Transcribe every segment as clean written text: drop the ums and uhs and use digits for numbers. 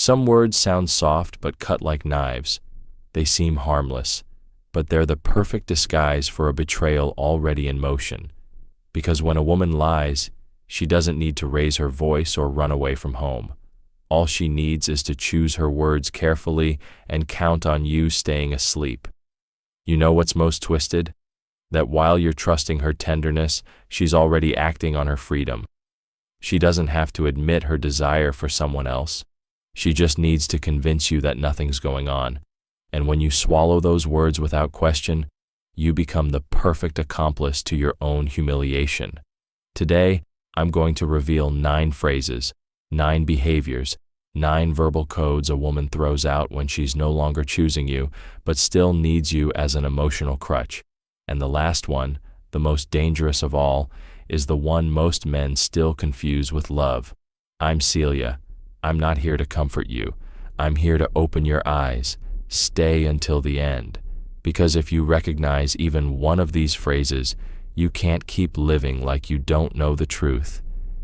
Some words sound soft but cut like knives. They seem harmless, but they're the perfect disguise for a betrayal already in motion. Because when a woman lies, she doesn't need to raise her voice or run away from home. All she needs is to choose her words carefully and count on you staying asleep. You know what's most twisted? That while you're trusting her tenderness, she's already acting on her freedom. She doesn't have to admit her desire for someone else. She just needs to convince you that nothing's going on. And when you swallow those words without question, you become the perfect accomplice to your own humiliation. Today, I'm going to reveal 9 phrases, 9 behaviors, 9 verbal codes a woman throws out when she's no longer choosing you, but still needs you as an emotional crutch. And the last one, the most dangerous of all, is the one most men still confuse with love. I'm Celia. I'm not here to comfort you. I'm here to open your eyes. Stay until the end. Because if you recognize even one of these phrases, you can't keep living like you don't know the truth.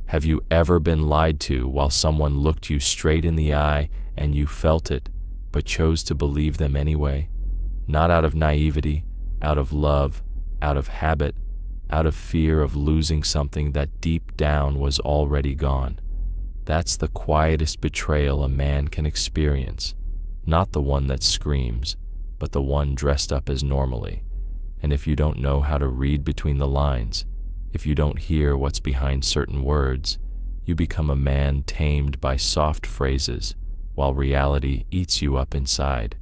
Have you ever been lied to while someone looked you straight in the eye and you felt it, but chose to believe them anyway? Not out of naivety, out of love, out of habit, out of fear of losing something that deep down was already gone. That's the quietest betrayal a man can experience. Not the one that screams, but the one dressed up as normally. And if you don't know how to read between the lines, if you don't hear what's behind certain words, you become a man tamed by soft phrases, while reality eats you up inside.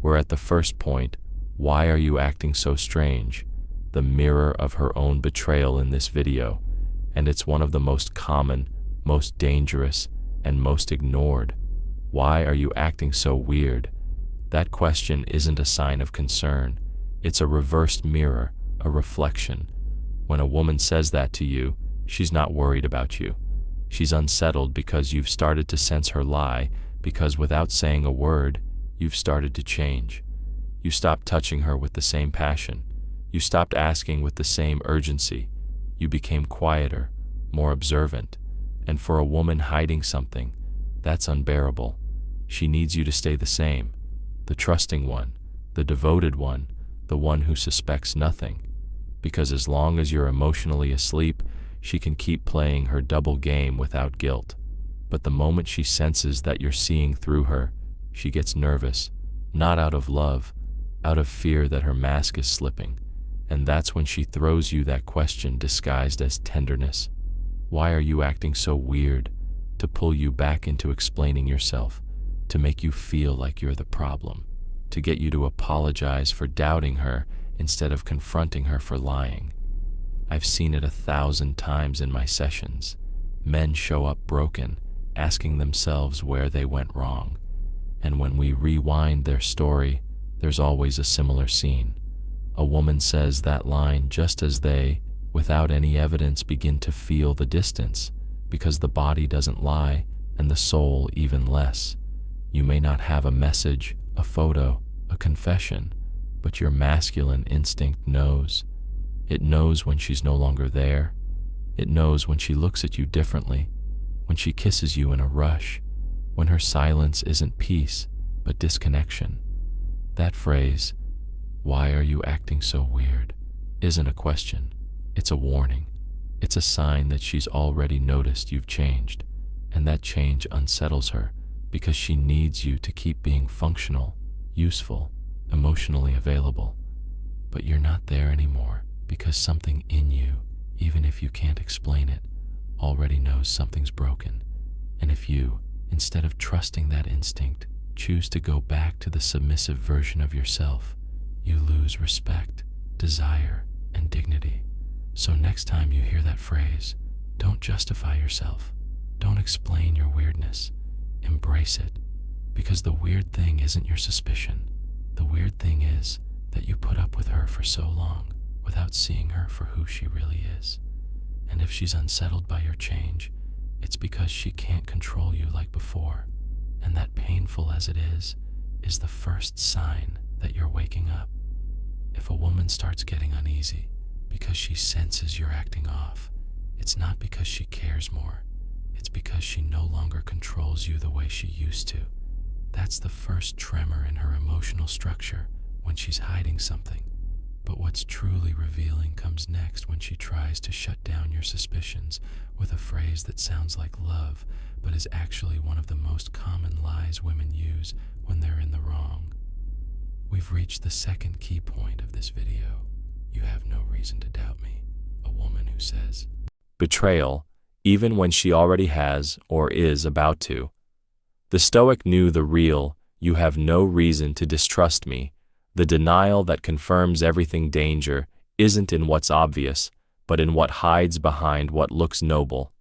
We're at the first point. Why are you acting so strange? The mirror of her own betrayal in this video, and it's one of the most common, most dangerous, and most ignored. Why are you acting so weird? That question isn't a sign of concern. It's a reversed mirror, a reflection. When a woman says that to you, she's not worried about you. She's unsettled because you've started to sense her lie, because without saying a word, you've started to change. You stopped touching her with the same passion. You stopped asking with the same urgency. You became quieter, more observant. And for a woman hiding something, that's unbearable. She needs you to stay the same. The trusting one, the devoted one, the one who suspects nothing. Because as long as you're emotionally asleep, she can keep playing her double game without guilt. But the moment she senses that you're seeing through her, she gets nervous, not out of love, out of fear that her mask is slipping. And that's when she throws you that question disguised as tenderness. Why are you acting so weird? To pull you back into explaining yourself, to make you feel like you're the problem, to get you to apologize for doubting her instead of confronting her for lying. I've seen it 1,000 times in my sessions. Men show up broken, asking themselves where they went wrong. And when we rewind their story, there's always a similar scene. A woman says that line just as they, without any evidence, begin to feel the distance, because the body doesn't lie and the soul even less. You may not have a message, a photo, a confession, but your masculine instinct knows. It knows when she's no longer there. It knows when she looks at you differently, when she kisses you in a rush, when her silence isn't peace, but disconnection. That phrase, "Why are you acting so weird?" isn't a question. It's a warning. It's a sign that she's already noticed you've changed, and that change unsettles her because she needs you to keep being functional, useful, emotionally available. But you're not there anymore because something in you, even if you can't explain it, already knows something's broken. And if you, instead of trusting that instinct, choose to go back to the submissive version of yourself, you lose respect, desire, and dignity. So next time you hear that phrase, don't justify yourself. Don't explain your weirdness. Embrace it. Because the weird thing isn't your suspicion. The weird thing is that you put up with her for so long without seeing her for who she really is. And if she's unsettled by your change, it's because she can't control you like before. And that, painful as it is the first sign that you're waking up. If a woman starts getting uneasy because she senses you're acting off, it's not because she cares more. it's because she no longer controls you the way she used to. That's the first tremor in her emotional structure when she's hiding something. But what's truly revealing comes next when she tries to shut down your suspicions with a phrase that sounds like love, but is actually one of the most common lies women use when they're in the wrong. We've reached the second key point of this video. You have no reason to doubt me. A woman who says betrayal, even when she already has or is about to. The Stoic knew the real, you have no reason to distrust me. The denial that confirms everything danger isn't in what's obvious, but in what hides behind what looks noble.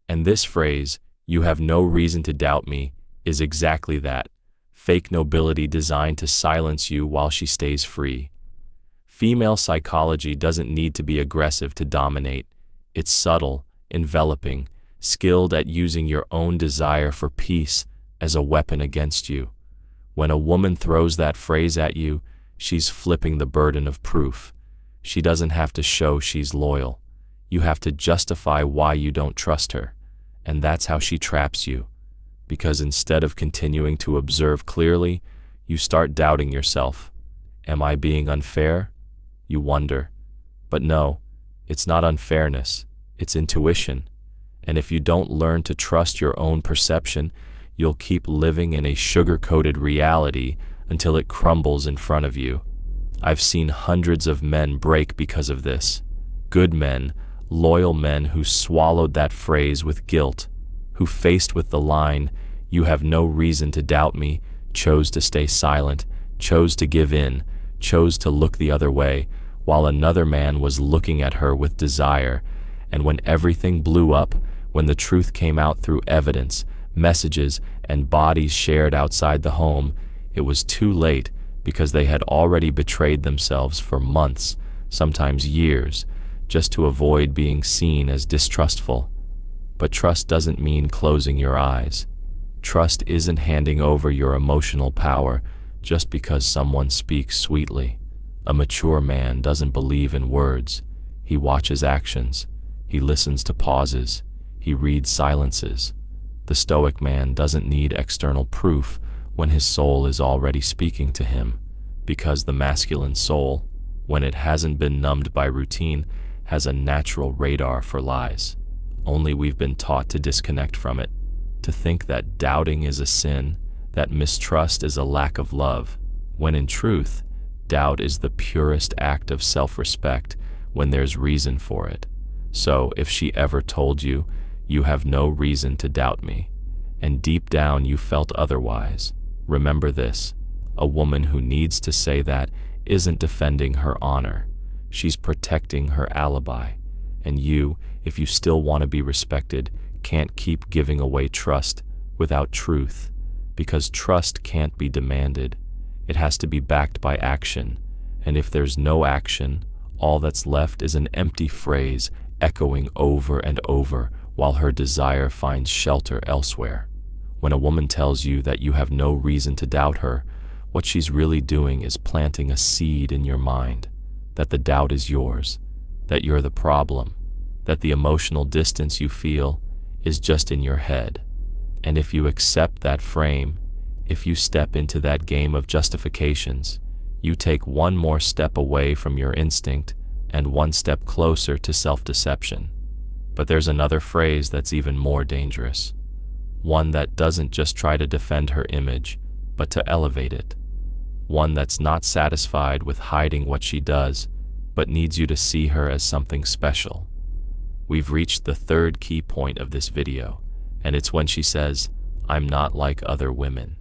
And this phrase, you have no reason to doubt me, is exactly that. Fake nobility designed to silence you while she stays free. Female psychology doesn't need to be aggressive to dominate. It's subtle, enveloping, skilled at using your own desire for peace as a weapon against you. When a woman throws that phrase at you, she's flipping the burden of proof. She doesn't have to show she's loyal. You have to justify why you don't trust her. And that's how she traps you. Because instead of continuing to observe clearly, you start doubting yourself. Am I being unfair? You wonder. But no, it's not unfairness. It's intuition. And if you don't learn to trust your own perception, you'll keep living in a sugar-coated reality until it crumbles in front of you. I've seen hundreds of men break because of this. Good men, loyal men who swallowed that phrase with guilt, who faced with the line, you have no reason to doubt me, chose to stay silent, chose to give in, chose to look the other way, while another man was looking at her with desire. And when everything blew up, when the truth came out through evidence, messages, and bodies shared outside the home, it was too late because they had already betrayed themselves for months, sometimes years, just to avoid being seen as distrustful. But trust doesn't mean closing your eyes. Trust isn't handing over your emotional power just because someone speaks sweetly. A mature man doesn't believe in words. He watches actions. He listens to pauses. He reads silences. The Stoic man doesn't need external proof when his soul is already speaking to him, because the masculine soul, when it hasn't been numbed by routine, has a natural radar for lies. Only we've been taught to disconnect from it, to think that doubting is a sin, that mistrust is a lack of love, when in truth, doubt is the purest act of self-respect when there's reason for it. So if she ever told you, you have no reason to doubt me, and deep down you felt otherwise, remember this: a woman who needs to say that isn't defending her honor. She's protecting her alibi. And you, if you still want to be respected, can't keep giving away trust without truth, because trust can't be demanded. It has to be backed by action. And if there's no action, all that's left is an empty phrase echoing over and over while her desire finds shelter elsewhere. When a woman tells you that you have no reason to doubt her, what she's really doing is planting a seed in your mind, that the doubt is yours, that you're the problem, that the emotional distance you feel is just in your head. And if you accept that frame, if you step into that game of justifications, you take one more step away from your instinct and one step closer to self-deception. But there's another phrase that's even more dangerous, one that doesn't just try to defend her image, but to elevate it, one that's not satisfied with hiding what she does, but needs you to see her as something special. We've reached the third key point of this video, and it's when she says, "I'm not like other women."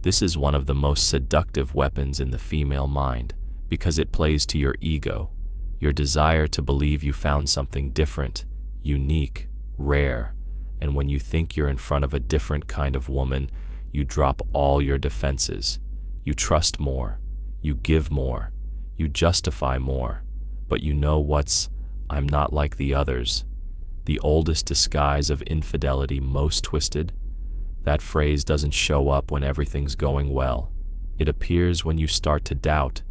This is one of the most seductive weapons in the female mind because it plays to your ego, your desire to believe you found something different, unique, rare, and when you think you're in front of a different kind of woman, you drop all your defenses. You trust more, you give more, you justify more, but you know what's "I'm not like the others," the oldest disguise of infidelity, most twisted? That phrase doesn't show up when everything's going well. It appears when you start to doubt,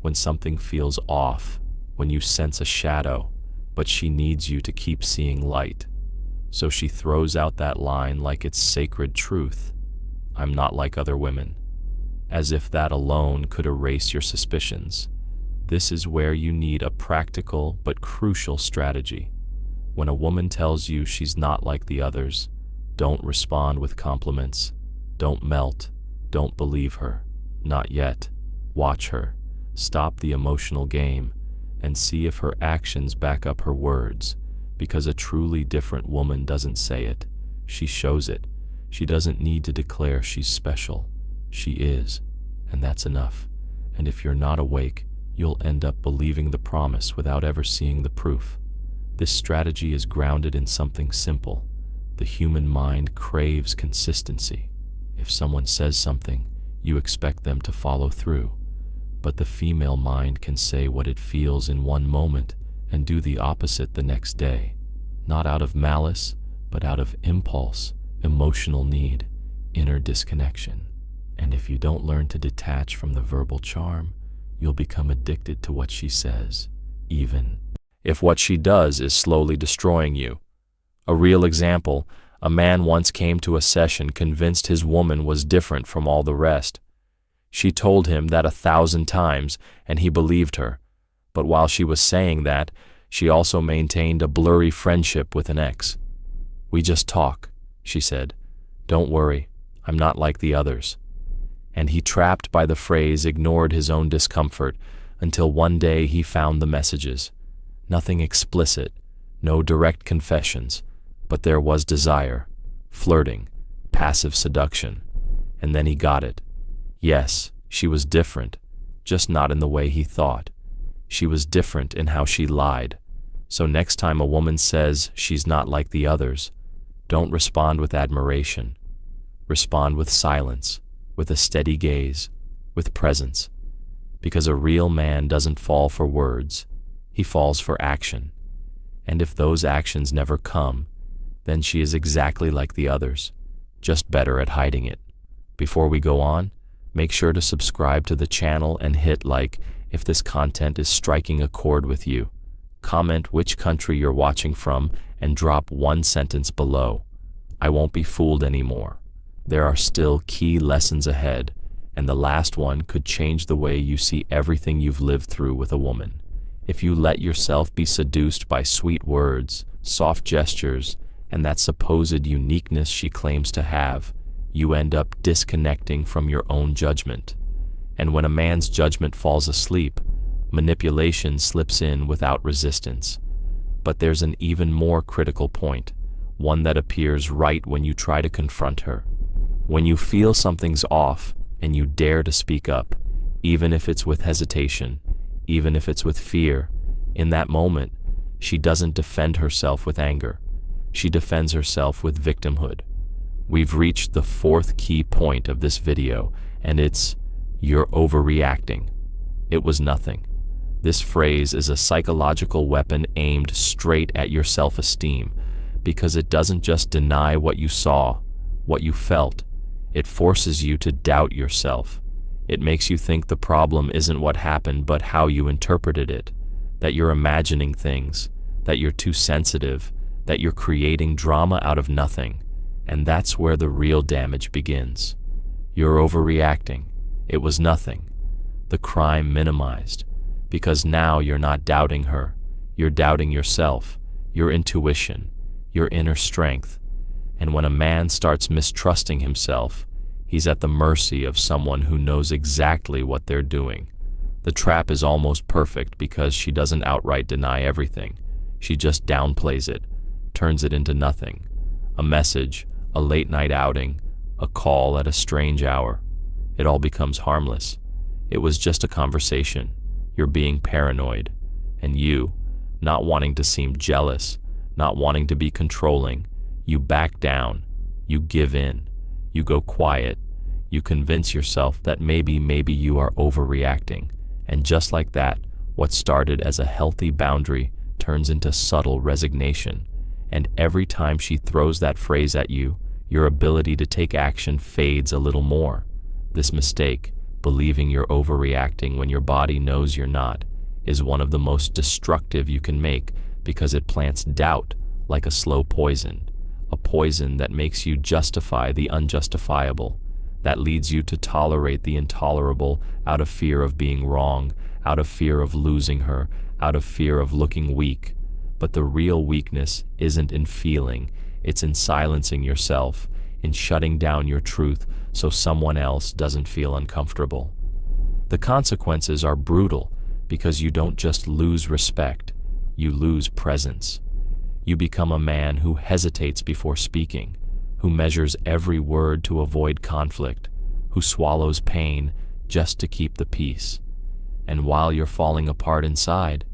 when something feels off, when you sense a shadow, but she needs you to keep seeing light. So she throws out that line like it's sacred truth. I'm not like other women. As if that alone could erase your suspicions. This is where you need a practical but crucial strategy. When a woman tells you she's not like the others, don't respond with compliments. Don't melt. Don't believe her. Not yet. Watch her. Stop the emotional game and see if her actions back up her words. Because a truly different woman doesn't say it. She shows it. She doesn't need to declare she's special. She is, and that's enough. And if you're not awake, you'll end up believing the promise without ever seeing the proof. This strategy is grounded in something simple. The human mind craves consistency. If someone says something, you expect them to follow through. But the female mind can say what it feels in one moment and do the opposite the next day. Not out of malice, but out of impulse, emotional need, inner disconnection. And if you don't learn to detach from the verbal charm, you'll become addicted to what she says, even if what she does is slowly destroying you. A real example, a man once came to a session convinced his woman was different from all the rest. She told him that 1,000 times, and he believed her. But while she was saying that, she also maintained a blurry friendship with an ex. "We just talk," she said. "Don't worry, I'm not like the others." And he, trapped by the phrase, ignored his own discomfort until one day he found the messages. Nothing explicit, no direct confessions, but there was desire, flirting, passive seduction. And then he got it. Yes, she was different, just not in the way he thought. She was different in how she lied. So next time a woman says she's not like the others, don't respond with admiration. Respond with silence, with a steady gaze, with presence. Because a real man doesn't fall for words, he falls for action. And if those actions never come, then she is exactly like the others, just better at hiding it. Before we go on, make sure to subscribe to the channel and hit like if this content is striking a chord with you. Comment which country you're watching from and drop one sentence below. I won't be fooled anymore. There are still key lessons ahead, and the last one could change the way you see everything you've lived through with a woman. If you let yourself be seduced by sweet words, soft gestures, and that supposed uniqueness she claims to have, you end up disconnecting from your own judgment. And when a man's judgment falls asleep, manipulation slips in without resistance. But there's an even more critical point, one that appears right when you try to confront her. When you feel something's off and you dare to speak up, even if it's with hesitation, even if it's with fear, in that moment, she doesn't defend herself with anger. She defends herself with victimhood. We've reached the fourth key point of this video, and it's, you're overreacting. It was nothing. This phrase is a psychological weapon aimed straight at your self-esteem, because it doesn't just deny what you saw, what you felt. It forces you to doubt yourself. It makes you think the problem isn't what happened but how you interpreted it, that you're imagining things, that you're too sensitive, that you're creating drama out of nothing. And that's where the real damage begins. You're overreacting. It was nothing. The crime minimized. Because now you're not doubting her. You're doubting yourself, your intuition, your inner strength. And when a man starts mistrusting himself, he's at the mercy of someone who knows exactly what they're doing. The trap is almost perfect because she doesn't outright deny everything. She just downplays it, turns it into nothing. A message, a late-night outing, a call at a strange hour. It all becomes harmless. It was just a conversation. You're being paranoid. And you, not wanting to seem jealous, not wanting to be controlling, you back down. You give in. You go quiet. You convince yourself that maybe you are overreacting. And just like that, what started as a healthy boundary turns into subtle resignation. And every time she throws that phrase at you, your ability to take action fades a little more. This mistake, believing you're overreacting when your body knows you're not, is one of the most destructive you can make because it plants doubt like a slow poison. a poison that makes you justify the unjustifiable, that leads you to tolerate the intolerable out of fear of being wrong, out of fear of losing her, out of fear of looking weak. But the real weakness isn't in feeling, it's in silencing yourself, in shutting down your truth so someone else doesn't feel uncomfortable. The consequences are brutal because you don't just lose respect, you lose presence. You become a man who hesitates before speaking, who measures every word to avoid conflict, who swallows pain just to keep the peace. And while you're falling apart inside,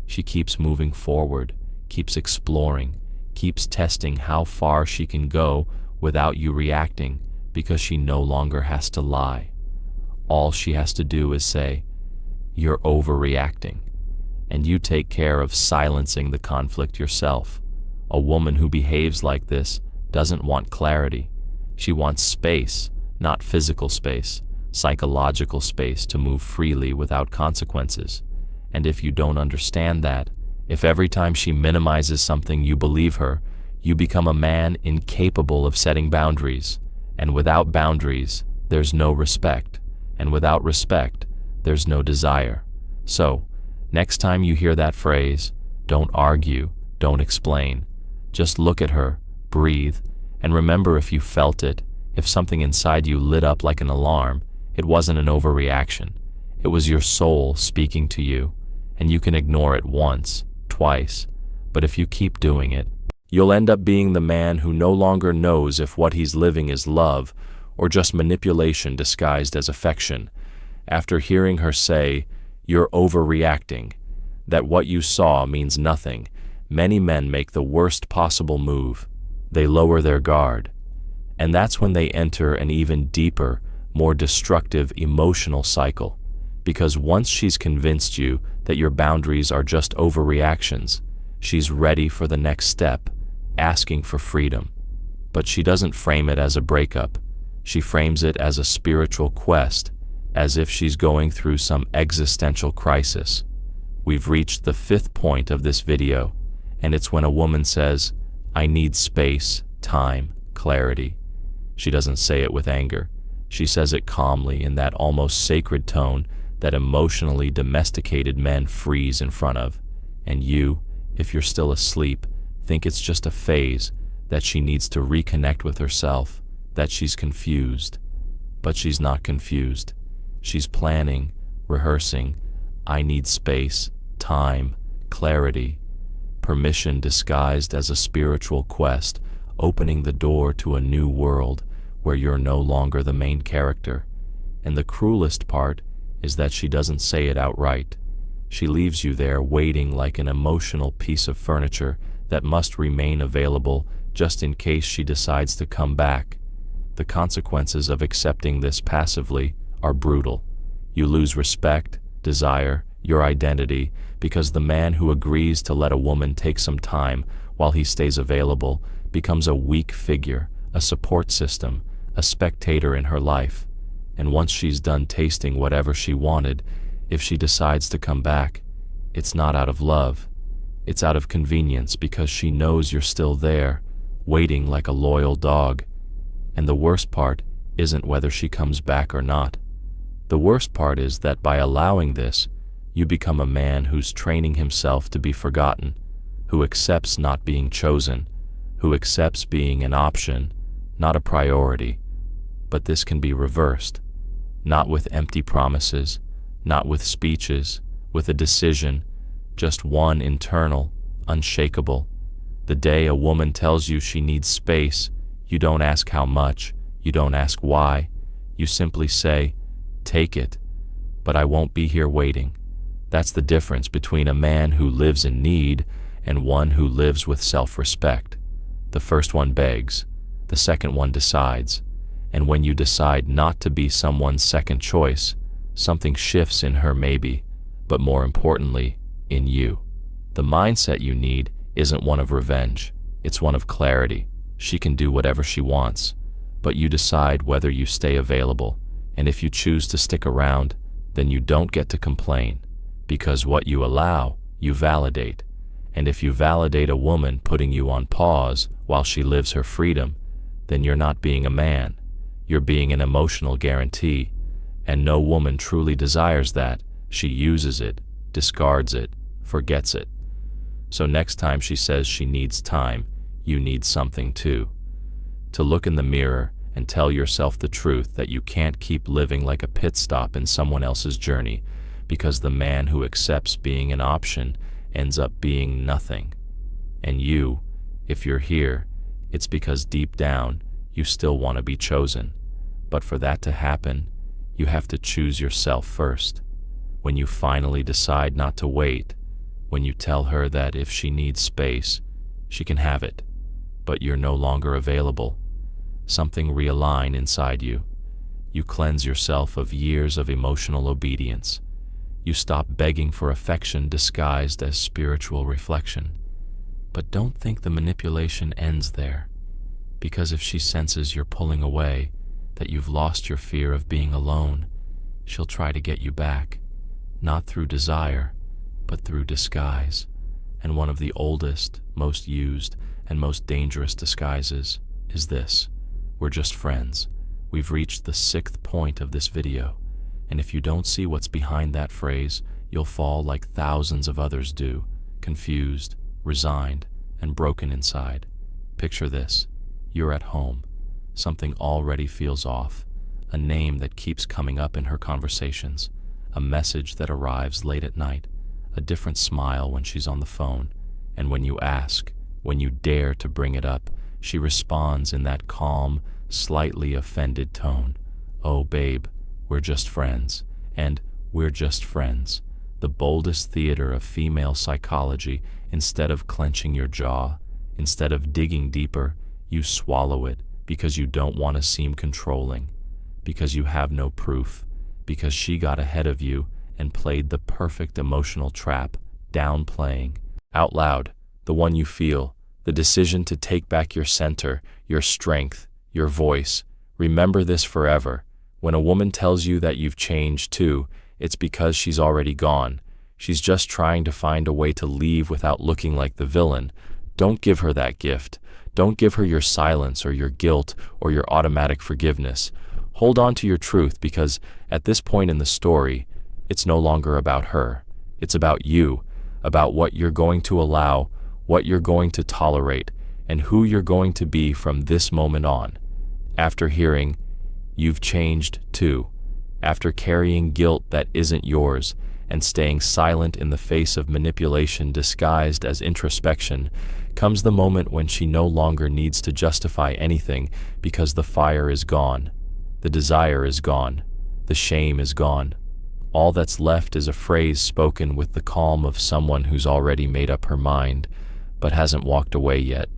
she keeps moving forward, keeps exploring, keeps testing how far she can go without you reacting because she no longer has to lie. All she has to do is say, "You're overreacting," and you take care of silencing the conflict yourself. A woman who behaves like this doesn't want clarity. She wants space, not physical space, psychological space to move freely without consequences. And if you don't understand that, if every time she minimizes something you believe her, you become a man incapable of setting boundaries. And without boundaries, there's no respect. And without respect, there's no desire. So, next time you hear that phrase, don't argue, don't explain. Just look at her, breathe, and remember if you felt it, if something inside you lit up like an alarm, it wasn't an overreaction. It was your soul speaking to you, and you can ignore it once, twice, but if you keep doing it, you'll end up being the man who no longer knows if what he's living is love or just manipulation disguised as affection. After hearing her say, "You're overreacting," that what you saw means nothing, many men make the worst possible move. They lower their guard. And that's when they enter an even deeper, more destructive emotional cycle. Because once she's convinced you that your boundaries are just overreactions, she's ready for the next step, asking for freedom. But she doesn't frame it as a breakup. She frames it as a spiritual quest, as if she's going through some existential crisis. We've reached the 5th point of this video, and it's when a woman says, "I need space, time, clarity." She doesn't say it with anger. She says it calmly in that almost sacred tone that emotionally domesticated men freeze in front of. And you, if you're still asleep, think it's just a phase, that she needs to reconnect with herself, that she's confused. But she's not confused. She's planning, rehearsing. I need space, time, clarity. Permission disguised as a spiritual quest, opening the door to a new world where you're no longer the main character. And the cruelest part is that she doesn't say it outright. She leaves you there waiting like an emotional piece of furniture that must remain available just in case she decides to come back. The consequences of accepting this passively are brutal. You lose respect, desire, your identity, because the man who agrees to let a woman take some time while he stays available becomes a weak figure, a support system, a spectator in her life. And once she's done tasting whatever she wanted, if she decides to come back, it's not out of love. It's out of convenience because she knows you're still there, waiting like a loyal dog. And the worst part isn't whether she comes back or not. The worst part is that by allowing this, you become a man who's training himself to be forgotten, who accepts not being chosen, who accepts being an option, not a priority. But this can be reversed, not with empty promises, not with speeches, with a decision, just one internal, unshakable. The day a woman tells you she needs space, you don't ask how much, you don't ask why, you simply say, "Take it, but I won't be here waiting." That's the difference between a man who lives in need and one who lives with self-respect. The first one begs, the second one decides. And when you decide not to be someone's second choice, something shifts in her maybe, but more importantly, in you. The mindset you need isn't one of revenge, it's one of clarity. She can do whatever she wants, but you decide whether you stay available, and if you choose to stick around, then you don't get to complain, because what you allow, you validate. And if you validate a woman putting you on pause while she lives her freedom, then you're not being a man. You're being an emotional guarantee, and no woman truly desires that. She uses it, discards it, forgets it. So next time she says she needs time, you need something too. To look in the mirror and tell yourself the truth that you can't keep living like a pit stop in someone else's journey, because the man who accepts being an option ends up being nothing. And you, if you're here, it's because deep down you still want to be chosen. But for that to happen, you have to choose yourself first. When you finally decide not to wait, when you tell her that if she needs space, she can have it, but you're no longer available, something realigns inside you. You cleanse yourself of years of emotional obedience. You stop begging for affection disguised as spiritual reflection. But don't think the manipulation ends there, because if she senses you're pulling away, that you've lost your fear of being alone, she'll try to get you back, not through desire, but through disguise. And one of the oldest, most used, and most dangerous disguises is this: we're just friends. We've reached the 6th point of this video, and if you don't see what's behind that phrase, you'll fall like thousands of others do, confused, resigned, and broken inside. Picture this: you're at home. Something already feels off. A name that keeps coming up in her conversations. A message that arrives late at night. A different smile when she's on the phone. And when you ask, when you dare to bring it up, she responds in that calm, slightly offended tone. "Oh, babe, we're just friends." And "we're just friends." The boldest theater of female psychology. Instead of clenching your jaw, instead of digging deeper, you swallow it because you don't want to seem controlling, because you have no proof, because she got ahead of you and played the perfect emotional trap, downplaying, out loud, the one you feel, the decision to take back your center, your strength, your voice. Remember this forever. When a woman tells you that you've changed too, it's because she's already gone. She's just trying to find a way to leave without looking like the villain. Don't give her that gift. Don't give her your silence or your guilt or your automatic forgiveness. Hold on to your truth, because at this point in the story, it's no longer about her. It's about you, about what you're going to allow, what you're going to tolerate, and who you're going to be from this moment on. After hearing, "You've changed too," after carrying guilt that isn't yours, and staying silent in the face of manipulation disguised as introspection, comes the moment when she no longer needs to justify anything, because the fire is gone, the desire is gone, the shame is gone. All that's left is a phrase spoken with the calm of someone who's already made up her mind, but hasn't walked away yet.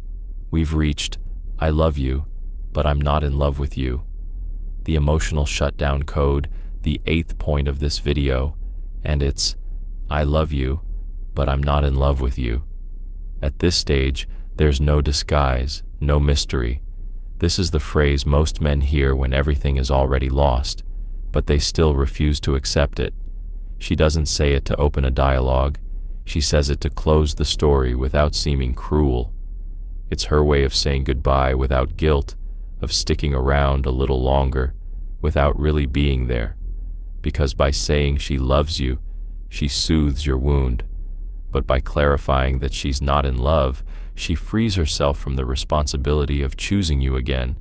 We've reached, "I love you, but I'm not in love with you." The emotional shutdown code, the 8th point of this video, and it's, "I love you, but I'm not in love with you." At this stage, there's no disguise, no mystery. This is the phrase most men hear when everything is already lost, but they still refuse to accept it. She doesn't say it to open a dialogue. She says it to close the story without seeming cruel. It's her way of saying goodbye without guilt, of sticking around a little longer, without really being there. Because by saying she loves you, she soothes your wound. But by clarifying that she's not in love, she frees herself from the responsibility of choosing you again.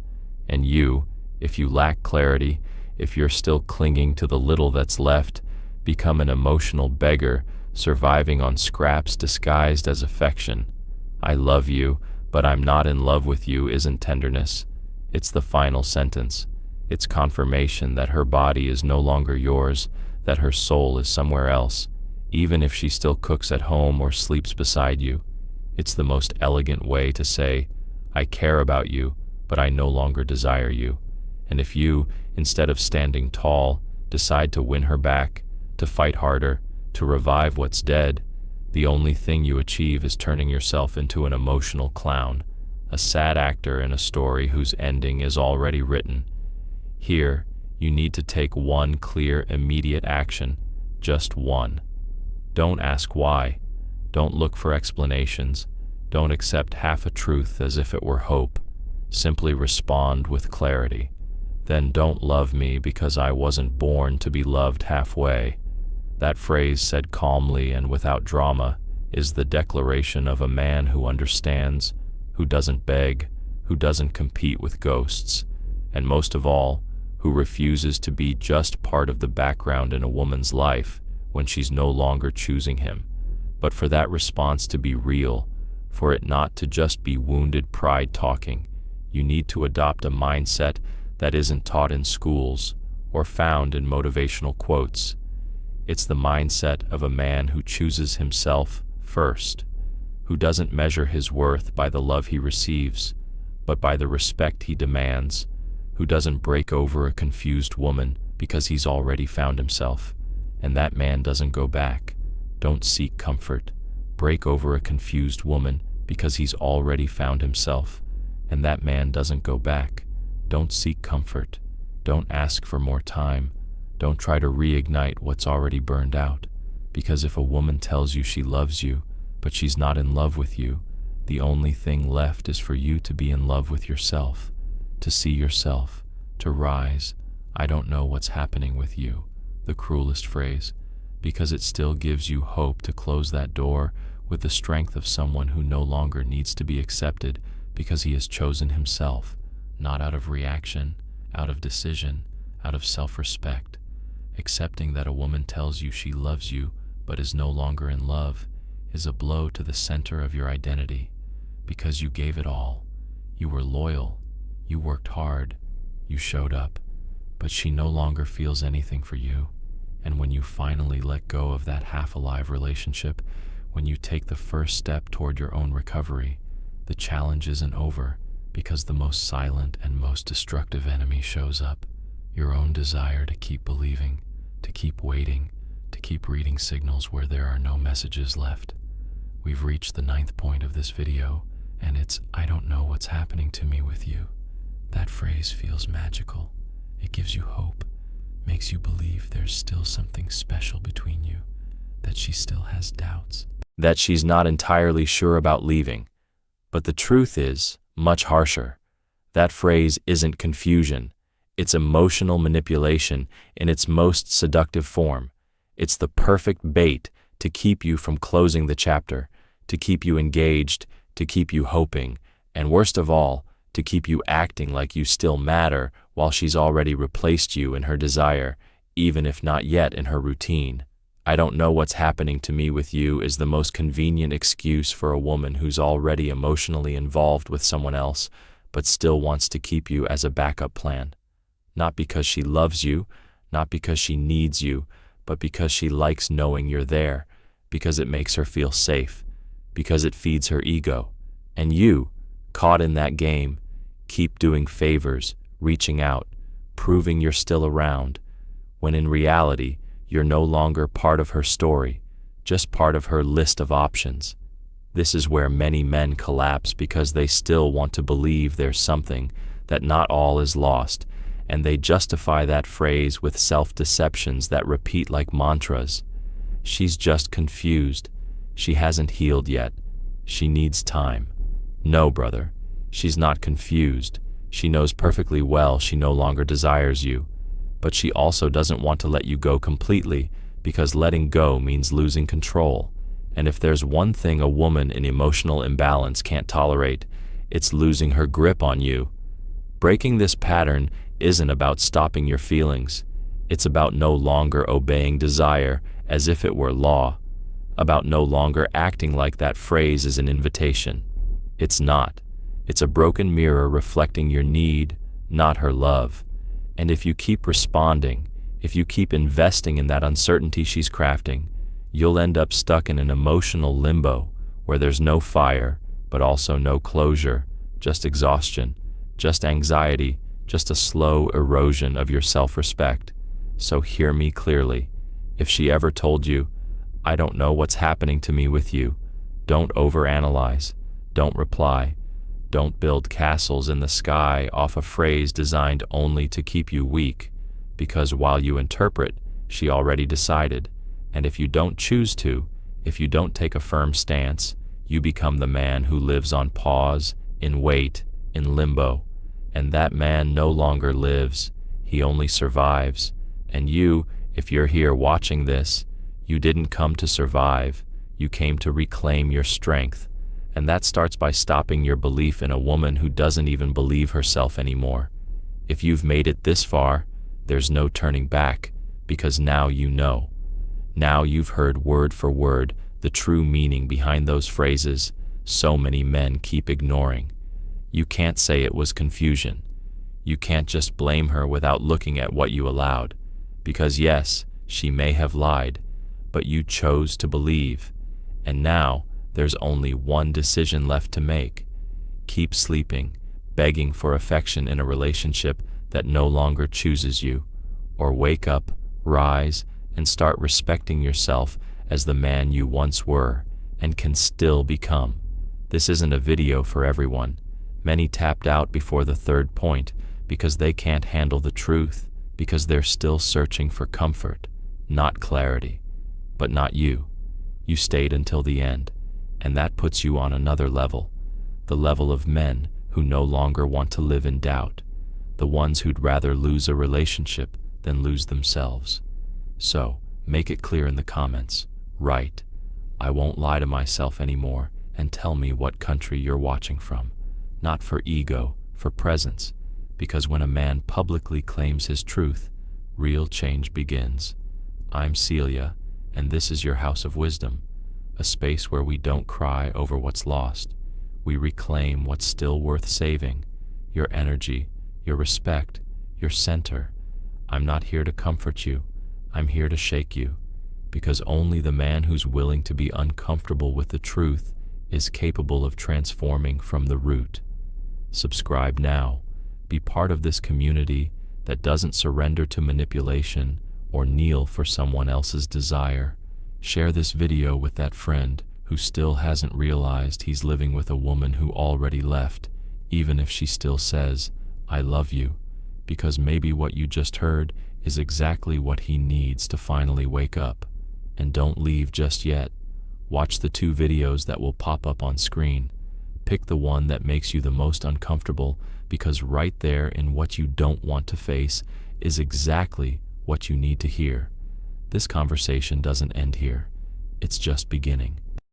And you, if you lack clarity, if you're still clinging to the little that's left, become an emotional beggar, surviving on scraps disguised as affection. "I love you, but I'm not in love with you" isn't tenderness. It's the final sentence. It's confirmation that her body is no longer yours, that her soul is somewhere else, even if she still cooks at home or sleeps beside you. It's the most elegant way to say, "I care about you, but I no longer desire you." And if you, instead of standing tall, decide to win her back, to fight harder, to revive what's dead, the only thing you achieve is turning yourself into an emotional clown, a sad actor in a story whose ending is already written. Here, you need to take one clear, immediate action, just one. Don't ask why. Don't look for explanations. Don't accept half a truth as if it were hope. Simply respond with clarity. Then don't love me because I wasn't born to be loved halfway. That phrase, said calmly and without drama, is the declaration of a man who understands, who doesn't beg, who doesn't compete with ghosts, and most of all, who refuses to be just part of the background in a woman's life when she's no longer choosing him, but for that response to be real, for it not to just be wounded pride talking. You need to adopt a mindset that isn't taught in schools or found in motivational quotes. It's the mindset of a man who chooses himself first, who doesn't measure his worth by the love he receives, but by the respect he demands, who doesn't break over a confused woman because he's already found himself, and that man doesn't go back. Don't seek comfort. Break over a confused woman because he's already found himself, and that man doesn't go back. Don't seek comfort. Don't ask for more time. Don't try to reignite what's already burned out, because if a woman tells you she loves you, but she's not in love with you, the only thing left is for you to be in love with yourself, to see yourself, to rise. I don't know what's happening with you, the cruelest phrase, because it still gives you hope to close that door with the strength of someone who no longer needs to be accepted because he has chosen himself, not out of reaction, out of decision, out of self-respect. Accepting that a woman tells you she loves you but is no longer in love is a blow to the center of your identity, because you gave it all. You were loyal, you worked hard, you showed up, but she no longer feels anything for you. And when you finally let go of that half-alive relationship, when you take the first step toward your own recovery, the challenge isn't over, because the most silent and most destructive enemy shows up. Your own desire to keep believing, to keep waiting, to keep reading signals where there are no messages left. We've reached the 9th point of this video, and it's, I don't know what's happening to me with you. That phrase feels magical. It gives you hope, makes you believe there's still something special between you, that she still has doubts, that she's not entirely sure about leaving. But the truth is much harsher. That phrase isn't confusion. It's emotional manipulation in its most seductive form. It's the perfect bait to keep you from closing the chapter, to keep you engaged, to keep you hoping, and worst of all, to keep you acting like you still matter while she's already replaced you in her desire, even if not yet in her routine. I don't know what's happening to me with you is the most convenient excuse for a woman who's already emotionally involved with someone else, but still wants to keep you as a backup plan. Not because she loves you, not because she needs you, but because she likes knowing you're there, because it makes her feel safe, because it feeds her ego. And you, caught in that game, keep doing favors, reaching out, proving you're still around, when in reality, you're no longer part of her story, just part of her list of options. This is where many men collapse because they still want to believe there's something, that not all is lost, and they justify that phrase with self-deceptions that repeat like mantras. She's just confused. She hasn't healed yet. She needs time. No, brother, she's not confused. She knows perfectly well she no longer desires you. But she also doesn't want to let you go completely, because letting go means losing control. And if there's one thing a woman in emotional imbalance can't tolerate, it's losing her grip on you. Breaking this pattern isn't about stopping your feelings. It's about no longer obeying desire as if it were law, about no longer acting like that phrase is an invitation. It's not. It's a broken mirror reflecting your need, not her love. And if you keep responding, if you keep investing in that uncertainty she's crafting, you'll end up stuck in an emotional limbo where there's no fire, but also no closure, just exhaustion, just anxiety, just a slow erosion of your self-respect. So hear me clearly. If she ever told you, I don't know what's happening to me with you, don't overanalyze, don't reply, don't build castles in the sky off a phrase designed only to keep you weak, because while you interpret, she already decided, and if you don't choose to, if you don't take a firm stance, you become the man who lives on pause, in wait, in limbo. And that man no longer lives, he only survives. And you, if you're here watching this, you didn't come to survive, you came to reclaim your strength. And that starts by stopping your belief in a woman who doesn't even believe herself anymore. If you've made it this far, there's no turning back, because now you know. Now you've heard word for word the true meaning behind those phrases so many men keep ignoring. You can't say it was confusion. You can't just blame her without looking at what you allowed. Because yes, she may have lied, but you chose to believe. And now, there's only one decision left to make. Keep sleeping, begging for affection in a relationship that no longer chooses you, or wake up, rise, and start respecting yourself as the man you once were and can still become. This isn't a video for everyone. Many tapped out before the third point because they can't handle the truth, because they're still searching for comfort, not clarity. But not you. You stayed until the end. And that puts you on another level, the level of men who no longer want to live in doubt, the ones who'd rather lose a relationship than lose themselves. So, make it clear in the comments. Write, "I won't lie to myself anymore," and tell me what country you're watching from. Not for ego, for presence, because when a man publicly claims his truth, real change begins. I'm Celia, and this is your House of Wisdom. A space where we don't cry over what's lost. We reclaim what's still worth saving. Your energy, your respect, your center. I'm not here to comfort you. I'm here to shake you. Because only the man who's willing to be uncomfortable with the truth is capable of transforming from the root. Subscribe now. Be part of this community that doesn't surrender to manipulation or kneel for someone else's desire. Share this video with that friend who still hasn't realized he's living with a woman who already left, even if she still says, "I love you," because maybe what you just heard is exactly what he needs to finally wake up. And don't leave just yet. Watch the 2 videos that will pop up on screen. Pick the one that makes you the most uncomfortable, because right there in what you don't want to face is exactly what you need to hear. This conversation doesn't end here. It's just beginning.